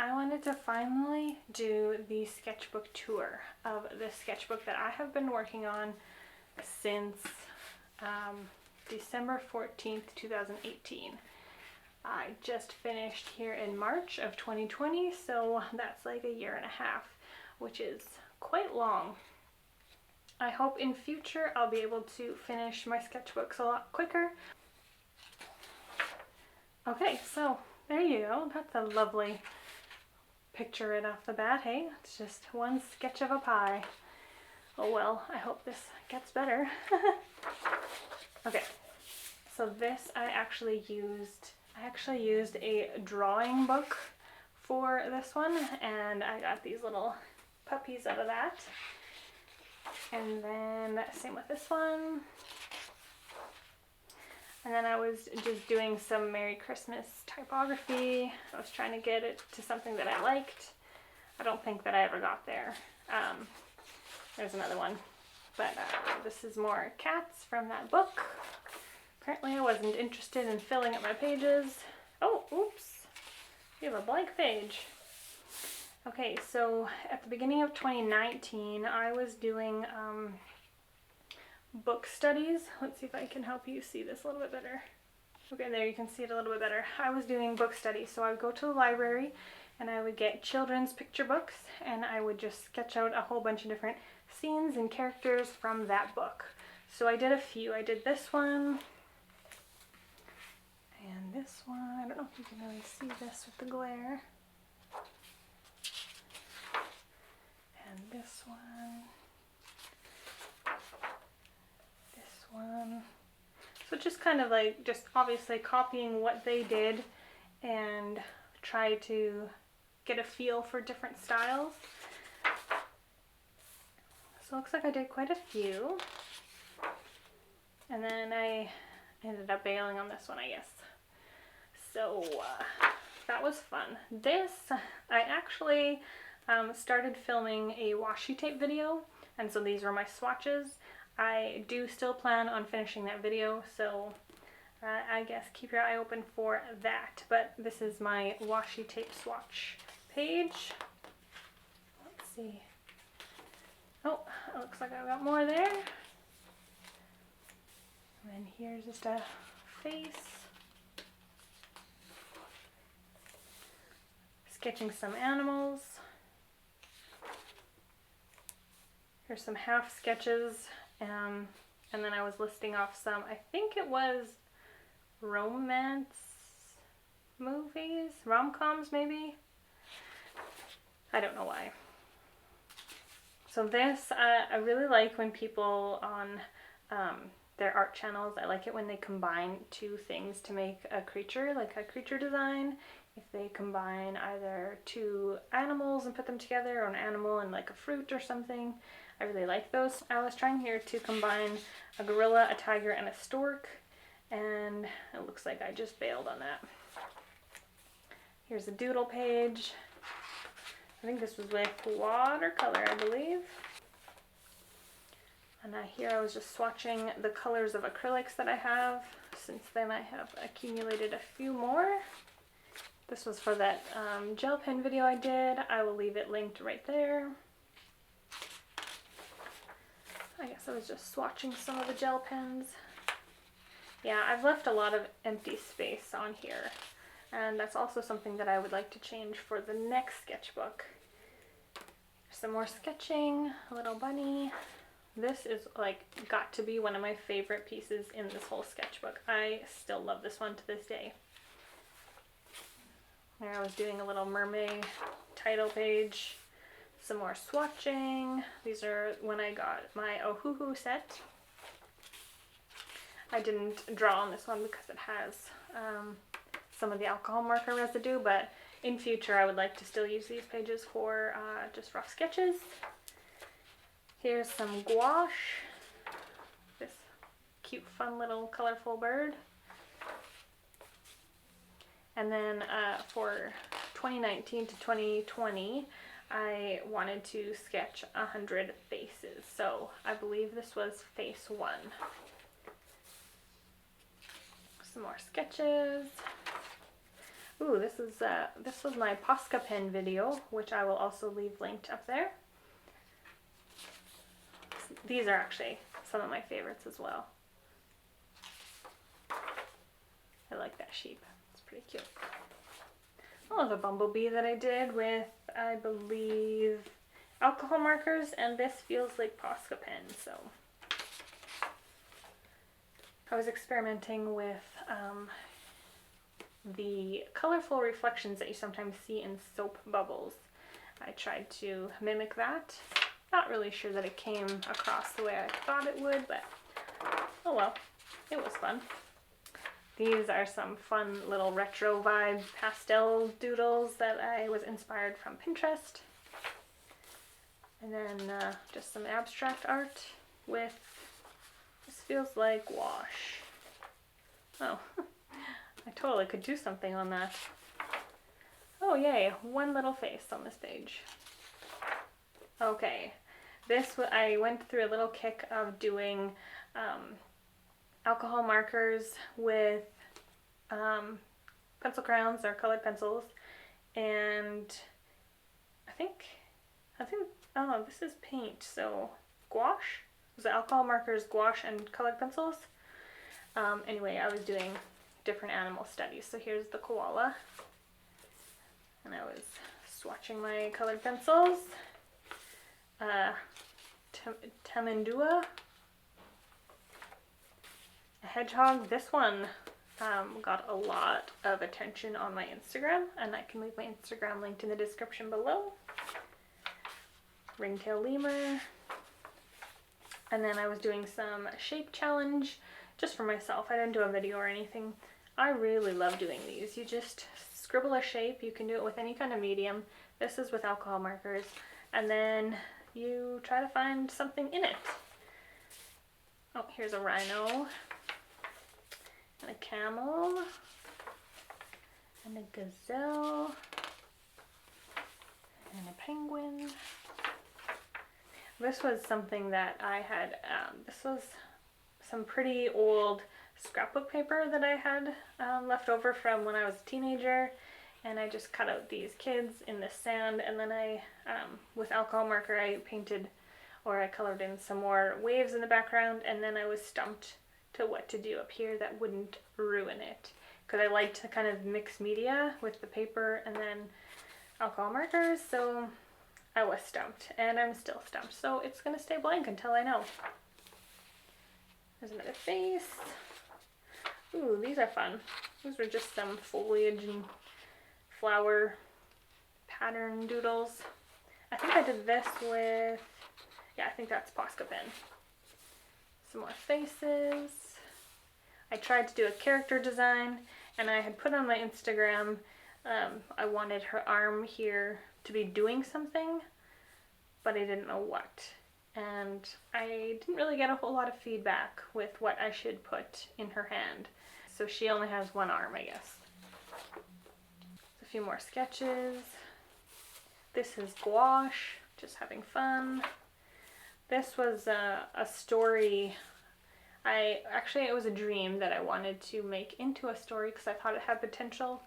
I wanted to finally do the sketchbook tour of this sketchbook that I have been working on since December 14th, 2018. I just finished here in March of 2020, so that's like a year and a half, which is quite long. I hope in future I'll be able to finish my sketchbooks a lot quicker. Okay, so there you go. That's a lovely picture right off the bat, hey? It's just one sketch of a pie. Oh well, I hope this gets better. Okay, so this I actually used a drawing book for this one, and I got these little puppies out of that. And then same with this one. And then I was just doing some Merry Christmas typography. I was trying to get it to something that I liked. I don't think that I ever got there. There's another one. But this is more cats from that book. Apparently I wasn't interested in filling up my pages. Oh, oops. We have a blank page. Okay, so at the beginning of 2019, I was doing book studies. Let's see if I can help you see this a little bit better. Okay, there you can see it a little bit better. I was doing book studies, so I would go to the library and I would get children's picture books and I would just sketch out a whole bunch of different scenes and characters from that book. So I did a few. I did this one and this one. I don't know if you can really see this with the glare. And this one. This one. So just kind of like, just obviously copying what they did and try to get a feel for different styles. So it looks like I did quite a few. And then I ended up bailing on this one, I guess. So that was fun. This, I actually started filming a washi tape video, and so these were my swatches. I do still plan on finishing that video, so I guess keep your eye open for that. But this is my washi tape swatch page. Let's see. Oh, it looks like I've got more there. And then here's just a face. Sketching some animals. Here's some half sketches, and then I was listing off some, I think it was romance movies, rom-coms maybe? I don't know why. So this, I really like when people on their art channels, I like it when they combine two things to make a creature, like a creature design. If they combine either two animals and put them together, or an animal and like a fruit or something. I really like those. I was trying here to combine a gorilla, a tiger, and a stork, and it looks like I just bailed on that. Here's a doodle page. I think this was with watercolor, I believe. And here I was just swatching the colors of acrylics that I have. Since then I have accumulated a few more. This was for that gel pen video I did. I will leave it linked right there. I guess I was just swatching some of the gel pens. Yeah, I've left a lot of empty space on here. And that's also something that I would like to change for the next sketchbook. Some more sketching, a little bunny. This is like got to be one of my favorite pieces in this whole sketchbook. I still love this one to this day. There I was doing a little mermaid title page. Some more swatching. These are when I got my Ohuhu set. I didn't draw on this one because it has some of the alcohol marker residue, but in future I would like to still use these pages for just rough sketches. Here's some gouache. This cute, fun little colorful bird. And then for 2019 to 2020, I wanted to sketch 100 faces. So I believe this was face 1. Some more sketches. Ooh, this was my Posca pen video, which I will also leave linked up there. These are actually some of my favorites as well. I like that sheep. It's pretty cute. Oh, the bumblebee that I did with, I believe, alcohol markers, and this feels like Posca pen, so. I was experimenting with the colorful reflections that you sometimes see in soap bubbles. I tried to mimic that. Not really sure that it came across the way I thought it would, but oh well, it was fun. These are some fun little retro vibe pastel doodles that I was inspired from Pinterest. And then just some abstract art with, this feels like gouache. Oh, I totally could do something on that. Oh yay, one little face on this page. Okay, I went through a little kick of doing alcohol markers with pencil crayons or colored pencils, and I think, oh, this is paint, so gouache? Was it alcohol markers, gouache, and colored pencils? Anyway, I was doing different animal studies, so here's the koala, and I was swatching my colored pencils. Tamandua, a hedgehog. This one got a lot of attention on my Instagram, and I can leave my Instagram linked in the description below. Ringtail lemur. And then I was doing some shape challenge just for myself. I didn't do a video or anything. I really love doing these. You just scribble a shape. You can do it with any kind of medium. This is with alcohol markers. And then you try to find something in it. Oh, here's a rhino. And a camel. And a gazelle. And a penguin. This was something that I had, this was some pretty old scrapbook paper that I had left over from when I was a teenager, and I just cut out these kids in the sand, and then I, with alcohol marker, I painted, or I colored in some more waves in the background, and then I was stumped to what to do up here that wouldn't ruin it, because I like to kind of mix media with the paper and then alcohol markers, so I was stumped, and I'm still stumped, so it's going to stay blank until I know. There's another face. Ooh, these are fun. These were just some foliage and flower pattern doodles. I think I did this with, yeah, I think that's Posca pen. Some more faces. I tried to do a character design, and I had put on my Instagram, I wanted her arm here to be doing something, but I didn't know what. And I didn't really get a whole lot of feedback with what I should put in her hand. So she only has one arm, I guess. A few more sketches. This is gouache, just having fun. This was a story. It was a dream that I wanted to make into a story because I thought it had potential.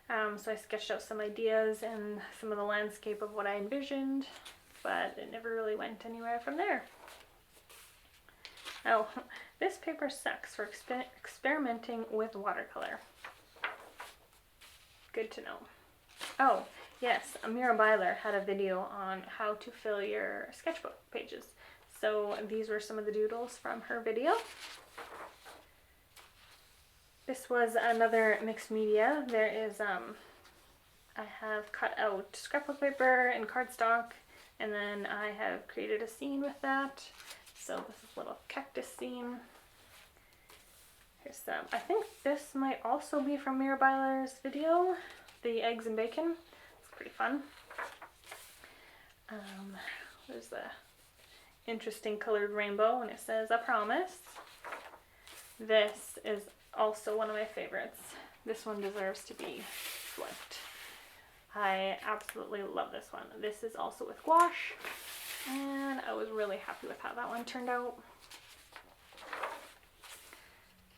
So I sketched out some ideas and some of the landscape of what I envisioned, but it never really went anywhere from there. Oh, this paper sucks for experimenting with watercolor. Good to know. Oh, yes, Amira Byler had a video on how to fill your sketchbook pages. So these were some of the doodles from her video. This was another mixed media. There is, I have cut out scrapbook paper and cardstock, and then I have created a scene with that. So this is a little cactus scene. Here's some, I think this might also be from Mira Byler's video, the eggs and bacon. It's pretty fun. There's the interesting colored rainbow, and it says, "I promise." This is also one of my favorites. This one deserves to be flipped. I absolutely love this one. This is also with gouache, and I was really happy with how that one turned out.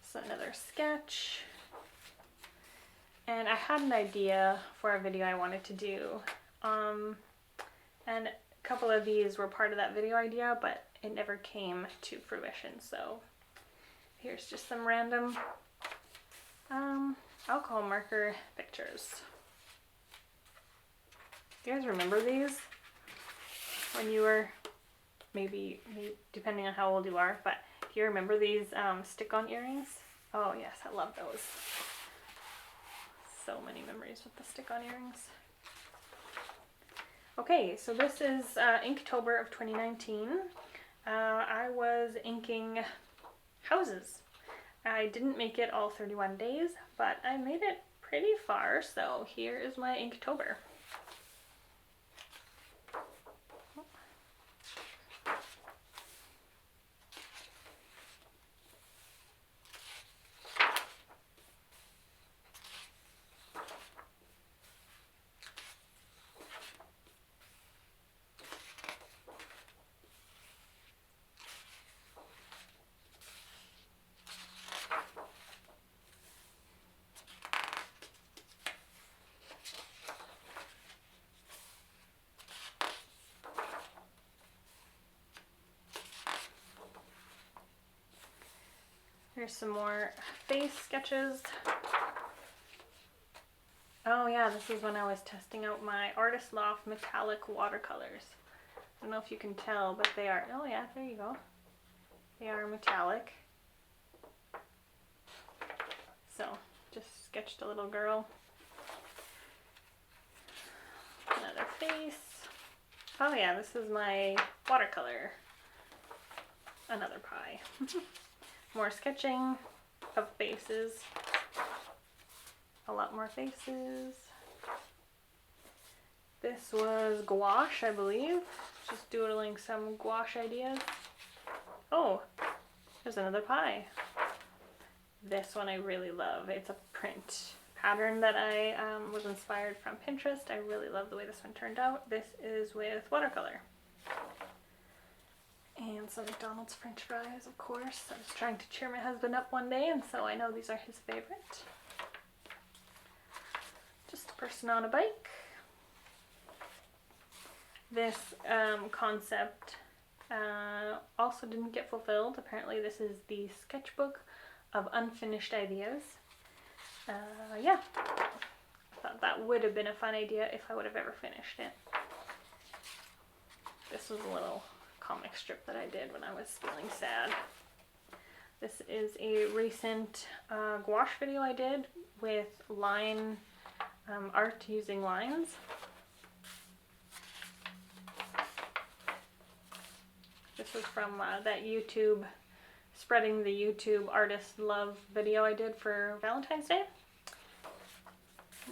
So another sketch. And I had an idea for a video I wanted to do. And a couple of these were part of that video idea, but it never came to fruition. So here's just some random alcohol marker pictures. You guys remember these? When you were, maybe depending on how old you are, but do you remember these stick-on earrings? Oh yes, I love those. So many memories with the stick-on earrings. Okay, so this is Inktober of 2019. I was inking houses. I didn't make it all 31 days, but I made it pretty far, so here is my Inktober. Here's some more face sketches. Oh yeah, this is when I was testing out my Artist Loft metallic watercolors. I don't know if you can tell, but they are, oh yeah, there you go. They are metallic. So, just sketched a little girl. Another face. Oh yeah, this is my watercolor. Another pie. More sketching of faces. A lot more faces. This was gouache, I believe. Just doodling some gouache ideas. Oh, there's another pie. This one I really love. It's a print pattern that I was inspired from Pinterest. I really love the way this one turned out. This is with watercolor. And some McDonald's French fries, of course. I was trying to cheer my husband up one day, and so I know these are his favorite. Just a person on a bike. This concept also didn't get fulfilled. Apparently this is the sketchbook of unfinished ideas. Yeah, I thought that would have been a fun idea if I would have ever finished it. This was a little comic strip that I did when I was feeling sad. This is a recent gouache video I did with line art using lines. This was from that YouTube, spreading the YouTube artist love video I did for Valentine's Day.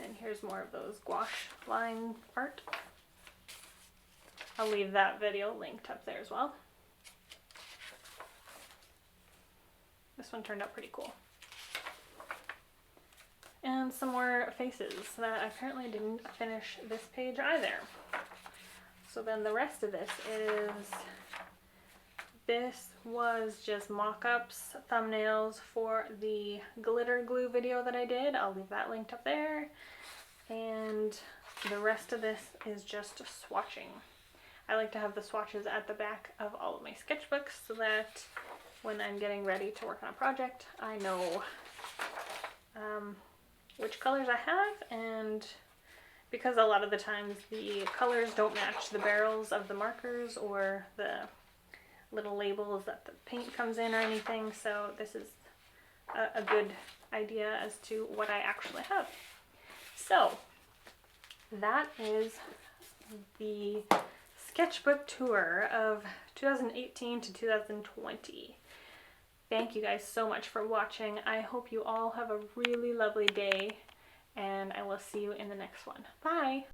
And here's more of those gouache line art. I'll leave that video linked up there as well. This one turned out pretty cool. And some more faces that apparently didn't finish this page either. So then the rest of this was just mock-ups, thumbnails for the glitter glue video that I did. I'll leave that linked up there. And the rest of this is just swatching. I like to have the swatches at the back of all of my sketchbooks so that when I'm getting ready to work on a project, I know which colors I have, and because a lot of the times the colors don't match the barrels of the markers or the little labels that the paint comes in or anything, so this is a good idea as to what I actually have. So that is the sketchbook tour of 2018 to 2020. Thank you guys so much for watching. I hope you all have a really lovely day, and I will see you in the next one. Bye!